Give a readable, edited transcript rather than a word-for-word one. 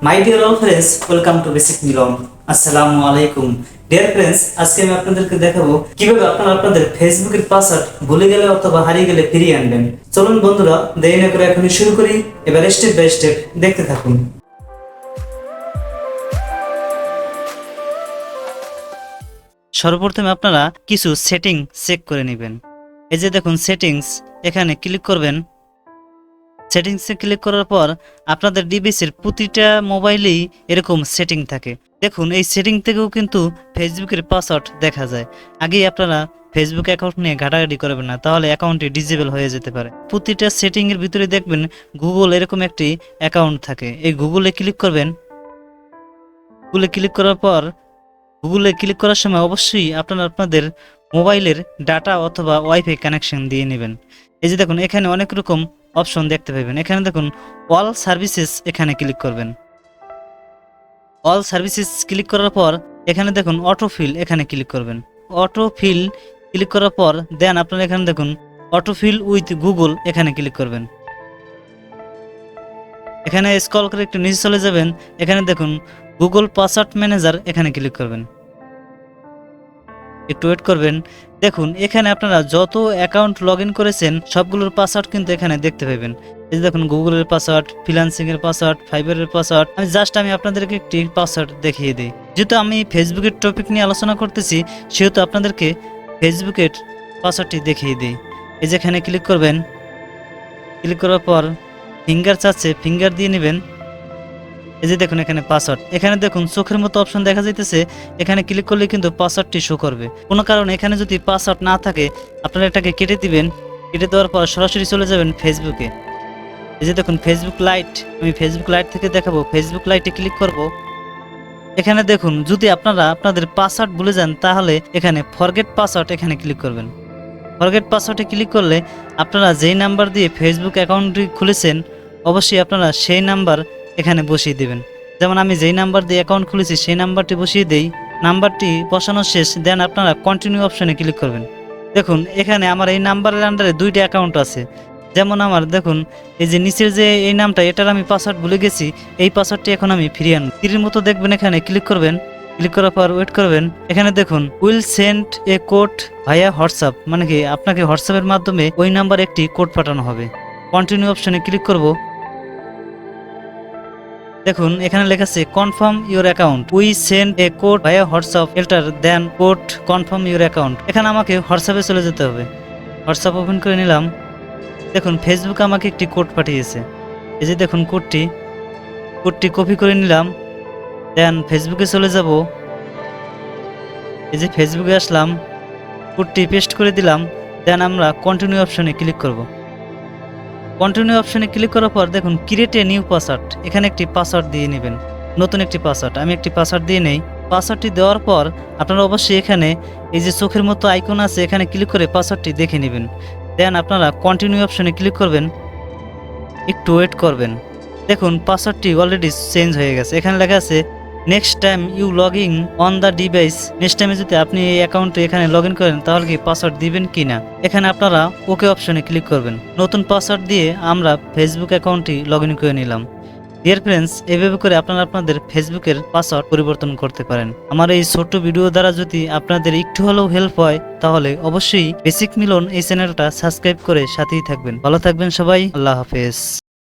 My dear all friends, welcome to basic Milon. আসসালামু আলাইকুম dear friends, আজকে আমি আপনাদেরকে দেখাবো কিভাবে আপনারা আপনাদের ফেসবুকের পাসওয়ার্ড ভুলে গেলে অথবা হারিয়ে গেলে ফিরিয়ে আনবেন। চলুন বন্ধুরা, দেরি না করে এখনই শুরু করি। এবার স্টেপ বাই স্টেপ দেখতে থাকুন। সর্বপ্রথমে আপনারা কিছু সেটিং চেক করে নেবেন। এই যে দেখুন সেটিংস, এখানে ক্লিক করবেন। সেটিংসে ক্লিক করার পর আপনাদের ডিভাইসের প্রতিটা মোবাইলেই এরকম সেটিং থাকে। দেখুন এই সেটিং থেকেও কিন্তু ফেসবুকের পাসওয়ার্ড দেখা যায়। আগেই আপনারা ফেসবুক অ্যাকাউন্ট নিয়ে ঘাটাঘাটি করবেন না, তাহলে অ্যাকাউন্টটি ডিসেবল হয়ে যেতে পারে। প্রতিটা সেটিংয়ের ভিতরে দেখবেন গুগল এরকম একটি অ্যাকাউন্ট থাকে। এই গুগলে ক্লিক করবেন। গুগলে ক্লিক করার পর গুগলে ক্লিক করার সময় অবশ্যই আপনারা আপনাদের মোবাইলের ডাটা অথবা ওয়াইফাই কানেকশন দিয়ে নেবেন। এই যে দেখুন এখানে অনেক রকম অপশন দেখতে পাবেন। এখানে দেখুন অল সার্ভিসেস, এখানে ক্লিক করবেন। অল সার্ভিসেস ক্লিক করার পর এখানে দেখুন অটোফিল, এখানে ক্লিক করবেন। অটোফিল ক্লিক করার পর দেন আপনারা এখানে দেখুন অটোফিল উইথ গুগল, এখানে ক্লিক করবেন। এখানে স্ক্রল করে একটু নিচে চলে যাবেন। এখানে দেখুন গুগল পাসওয়ার্ড ম্যানেজার, এখানে ক্লিক করবেন। একটু ওয়েট করবেন। দেখুন এখানে আপনারা যত অ্যাকাউন্ট লগ ইন করেছেন সবগুলোর পাসওয়ার্ড কিন্তু এখানে দেখতে পাবেন। এই যে দেখুন গুগলের পাসওয়ার্ড, ফ্রিল্যান্সিং এর পাসওয়ার্ড, ফাইবারের পাসওয়ার্ড। আমি আপনাদেরকে একটি পাসওয়ার্ড দেখিয়ে দিই। যেহেতু আমি ফেসবুকের টপিক নিয়ে আলোচনা করতেছি, সেহেতু আপনাদেরকে ফেসবুকের পাসওয়ার্ডটি দেখিয়ে দিই। এই যে এখানে ক্লিক করবেন। ক্লিক করার পর ফিঙ্গার চাচ্ছে, ফিঙ্গার দিয়ে নেবেন। এই যে দেখুন এখানে পাসওয়ার্ড, এখানে দেখুন চোখের মতো অপশন দেখা যাইতেছে। এখানে ক্লিক করলে কিন্তু পাসওয়ার্ডটি শো করবে। কোনো কারণে এখানে যদি পাসওয়ার্ড না থাকে আপনারা এটাকে কেটে দিবেন। কেটে দেওয়ার পর সরাসরি চলে যাবেন ফেসবুকে। এই যে দেখুন ফেসবুক লাইট, আমি ফেসবুক লাইট থেকে দেখাবো। ফেসবুক লাইটে ক্লিক করব। এখানে দেখুন যদি আপনারা আপনাদের পাসওয়ার্ড ভুলে যান তাহলে এখানে ফরগেট পাসওয়ার্ড, এখানে ক্লিক করবেন। ফরগেট পাসওয়ার্ডে ক্লিক করলে আপনারা যেই নাম্বার দিয়ে ফেসবুক অ্যাকাউন্টটি খুলেছেন অবশ্যই আপনারা সেই নাম্বার এখানে বসিয়ে দেবেন। যেমন আমি যেই নাম্বার দিয়ে অ্যাকাউন্ট খুলেছি সেই নাম্বারটি বসিয়ে দেই। নাম্বারটি বসানো শেষ, দেন আপনারা কন্টিনিউ অপশনে ক্লিক করবেন। দেখুন এখানে আমার এই নাম্বারের আন্ডারে দুইটা অ্যাকাউন্ট আছে। যেমন আমার দেখুন এই যে নিচের যে এই নামটা, এটার আমি পাসওয়ার্ড ভুলে গেছি। এই পাসওয়ার্ডটি এখন আমি ফিরিয়ে আনবো। তীরের মতো দেখবেন, এখানে ক্লিক করবেন। ক্লিক করার পর ওয়েট করবেন। এখানে দেখুন উইল সেন্ড এ কোড ভাইয়া হোয়াটসঅ্যাপ, মানে কি আপনাকে হোয়াটসঅ্যাপের মাধ্যমে ওই নাম্বারে একটি কোড পাঠানো হবে। কন্টিনিউ অপশনে ক্লিক করব। দেখুন এখানে লেখা আছে confirm your account, we send a code ভাইয়া WhatsApp enter then code confirm your account. এখানে আমাকে হোয়াটসঅ্যাপে চলে যেতে হবে। হোয়াটসঅ্যাপ ওপেন করে নিলাম। দেখুন ফেসবুক আমাকে একটি কোড পাঠিয়েছে। এই যে দেখুন কোডটি কপি করে নিলাম। দেন ফেসবুকে চলে যাব। এই যে ফেসবুকে আসলাম, কোডটি পেস্ট করে দিলাম। দেন আমরা কন্টিনিউ অপশনে ক্লিক করব। কন্টিনিউ অপশনে ক্লিক করার পর দেখুন ক্রিয়েট এ নিউ পাসওয়ার্ড, এখানে একটি পাসওয়ার্ড দিয়ে নেবেন। নতুন একটি পাসওয়ার্ড, আমি একটি পাসওয়ার্ড দিয়ে নেই। পাসওয়ার্ডটি দেওয়ার পর আপনারা অবশ্যই এখানে এই যে চোখের মতো আইকন আছে, এখানে ক্লিক করে পাসওয়ার্ডটি দেখে নেবেন। দেন আপনারা কন্টিনিউ অপশনে ক্লিক করবেন। একটু ওয়েট করবেন। দেখুন পাসওয়ার্ডটি অলরেডি চেঞ্জ হয়ে গেছে। এখানে লেখা আছে next time you log in on the device. Next টাইমে যদি আপনি এই অ্যাকাউন্টে এখানে লগ ইন করেন তাহলে কি পাসওয়ার্ড দিবেন কি না, এখানে আপনারা ওকে অপশনে ক্লিক করবেন। নতুন পাসওয়ার্ড দিয়ে আমরা ফেসবুক অ্যাকাউন্টটি লগ ইন করে নিলাম। ডিয়ার ফ্রেন্ডস, এইভাবে করে আপনারা আপনাদের ফেসবুকের পাসওয়ার্ড পরিবর্তন করতে পারেন। আমার এই ছোট্ট ভিডিও দ্বারা যদি আপনাদের একটু হলেও হেল্প হয় তাহলে অবশ্যই বেসিক মিলন এই চ্যানেলটা সাবস্ক্রাইব করে সাথেই থাকবেন। ভালো থাকবেন সবাই, আল্লাহ হাফেজ।